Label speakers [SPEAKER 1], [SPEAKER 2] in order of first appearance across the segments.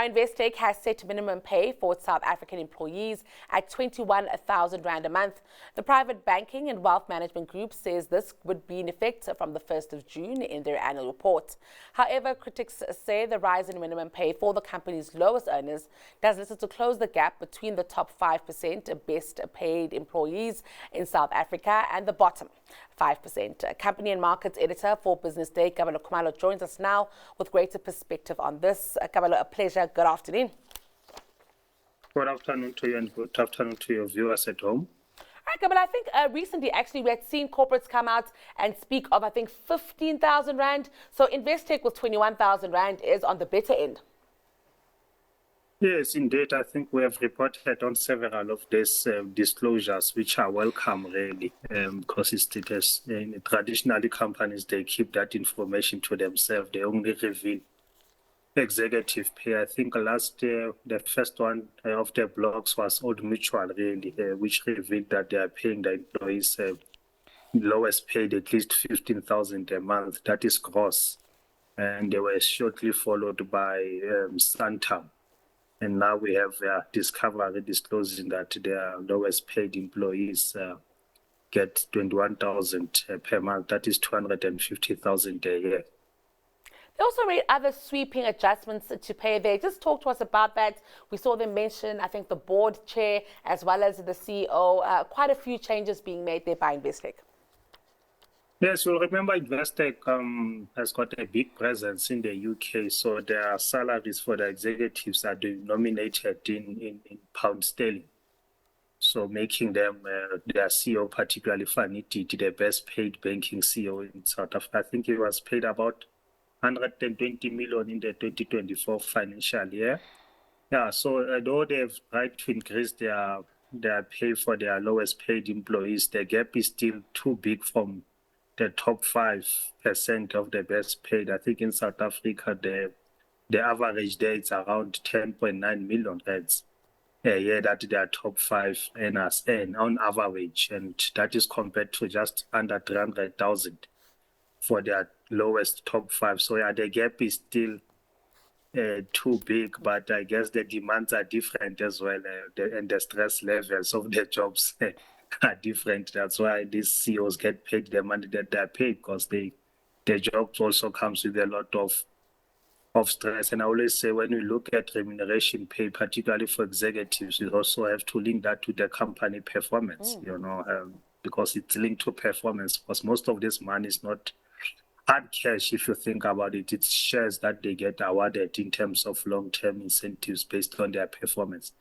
[SPEAKER 1] Now, Investec has set minimum pay for its South African employees at 21,000 Rand a month. The private banking and wealth management group says this would be in effect from the 1st of June in their annual report. However, critics say the rise in minimum pay for the company's lowest earners does little to close the gap between the top 5% best paid employees in South Africa and the bottom 5%. Company and markets editor for Business Day, Kabelo Khumalo, joins us now with greater perspective on this. Kabelo, a pleasure. Good afternoon.
[SPEAKER 2] Good afternoon to you and good afternoon to your viewers at home.
[SPEAKER 1] All right, Kabelo, I think recently actually we had seen corporates come out and speak of, I think, 15,000 Rand. So Investec with 21,000 Rand is on the better end.
[SPEAKER 2] Yes, indeed. I think we have reported on several of these disclosures, which are welcome, really, because traditionally companies, they keep that information to themselves. They only reveal executive pay. I think last year, the first one of the blogs was Old Mutual, really, which revealed that they are paying the employees lowest paid at least 15,000 a month. That is gross. And they were shortly followed by Santam. And now we have Discovery disclosing that their lowest paid employees get 21,000 per month. That is 250,000 a year.
[SPEAKER 1] They also made other sweeping adjustments to pay there. Just talk to us about that. We saw them mention, I think, the board chair as well as the CEO. Quite a few changes being made there by Investec.
[SPEAKER 2] Yes, you'll remember Investec has got a big presence in the UK, so their salaries for the executives are denominated in pound sterling. So making them, their CEO, particularly Faniti, the best paid banking CEO in South Africa. I think he was paid about 120 million in the 2024 financial year. Yeah, so though they've tried to increase their pay for their lowest paid employees, the gap is still too big from the top 5% of the best paid. I think in South Africa, the average there is around 10.9 million rands a year that their top 5 earners earn on average, and that is compared to just under 300,000 for their lowest top 5. So yeah, the gap is still too big, but I guess the demands are different as well, and the stress levels of the jobs are different. That's why these CEOs get paid the money that they're paid, because their jobs also comes with a lot of stress. And I always say, when we look at remuneration pay, particularly for executives, we also have to link that to the company performance, because it's linked to performance, because most of this money is not hard cash. If you think about it, it's shares that they get awarded in terms of long-term incentives based on their performance.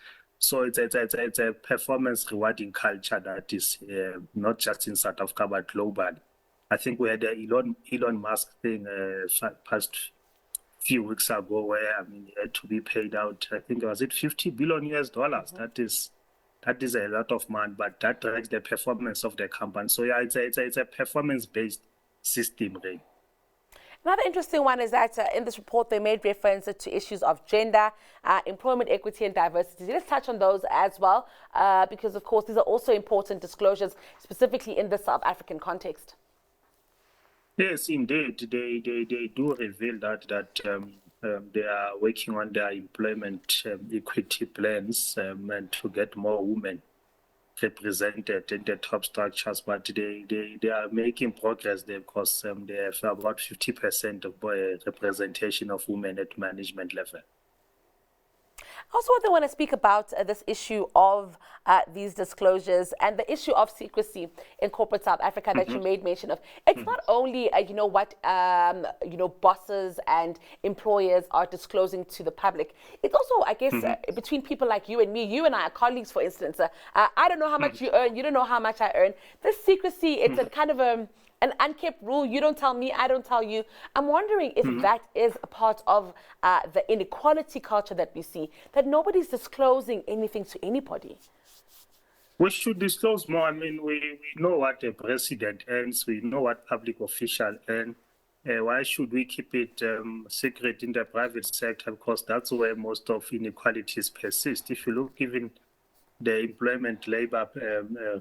[SPEAKER 2] So it's a performance rewarding culture that is not just in South Africa, but global. I think we had the Elon Musk thing past few weeks ago, where he had to be paid out, I think, was it $50 billion? That is a lot of money, but that drives the performance of the company. So yeah, it's a performance-based system, really.
[SPEAKER 1] Another interesting one is that in this report, they made reference to issues of gender, employment equity and diversity. Let's touch on those as well, because, of course, these are also important disclosures, specifically in the South African context.
[SPEAKER 2] Yes, indeed. They do reveal that they are working on their employment equity plans and to get more women represented in the top structures, but they are making progress there, because they have about 50% of representation of women at management level.
[SPEAKER 1] Also, I want to speak about this issue of these disclosures and the issue of secrecy in corporate South Africa that you made mention of. It's not only, what, bosses and employers are disclosing to the public. It's also, I guess, between people like you and me. You and I are colleagues, for instance. I don't know how much you earn. You don't know how much I earn. This secrecy, it's a kind of an unkept rule. You don't tell me, I don't tell you. I'm wondering if that is a part of the inequality culture that we see, that nobody's disclosing anything to anybody.
[SPEAKER 2] We should disclose more. I mean, we know what a president earns. We know what public officials earn. Why should we keep it secret in the private sector? Because that's where most of inequalities persist. If you look even the employment labor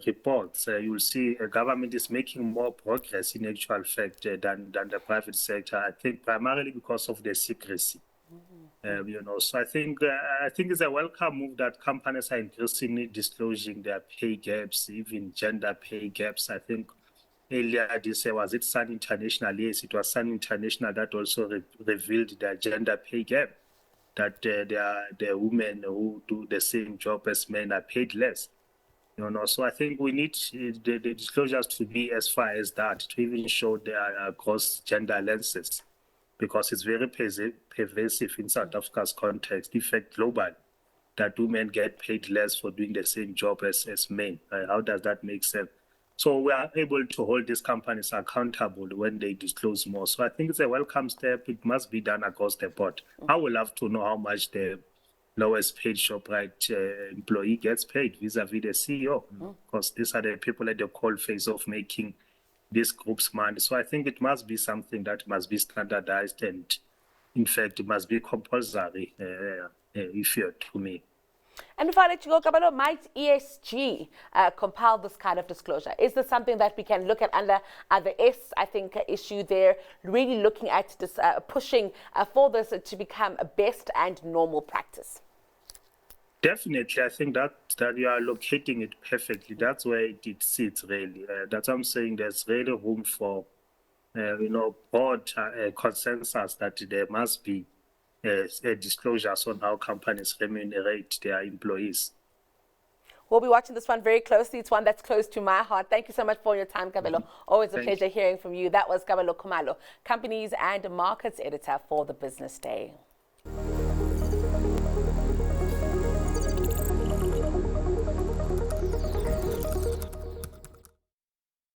[SPEAKER 2] reports, you'll see a government is making more progress in actual fact than the private sector, I think primarily because of the secrecy. So I think it's a welcome move that companies are increasingly disclosing their pay gaps, even gender pay gaps. I think earlier this year, was it Sun International? Yes, it was Sun International that also revealed their gender pay gap, that the women who do the same job as men are paid less. So I think we need the disclosures to be as far as that, to even show their gross gender lenses, because it's very pervasive in South Africa's context, in fact, global, that women get paid less for doing the same job as men. How does that make sense? So we are able to hold these companies accountable when they disclose more. So I think it's a welcome step. It must be done across the board. I would love to know how much the lowest paid ShopRite employee gets paid vis-a-vis the CEO, because these are the people at the cold face of making these groups money. So I think it must be something that must be standardized, and in fact, it must be compulsory, if you're to me.
[SPEAKER 1] And before I let you go, Kabelo, might ESG compile this kind of disclosure? Is this something that we can look at under the S, I think, issue there, really looking at this, pushing for this to become a best and normal practice?
[SPEAKER 2] Definitely, I think that you are locating it perfectly. That's where it sits, really. That's what I'm saying. There's really room for, broad consensus that there must be disclosures on how companies remunerate their employees.
[SPEAKER 1] We'll be watching this one very closely. It's one that's close to my heart. Thank you so much for your time, Kabelo. Always a pleasure hearing from you. That was Kabelo Khumalo, Companies and Markets Editor for the Business Day.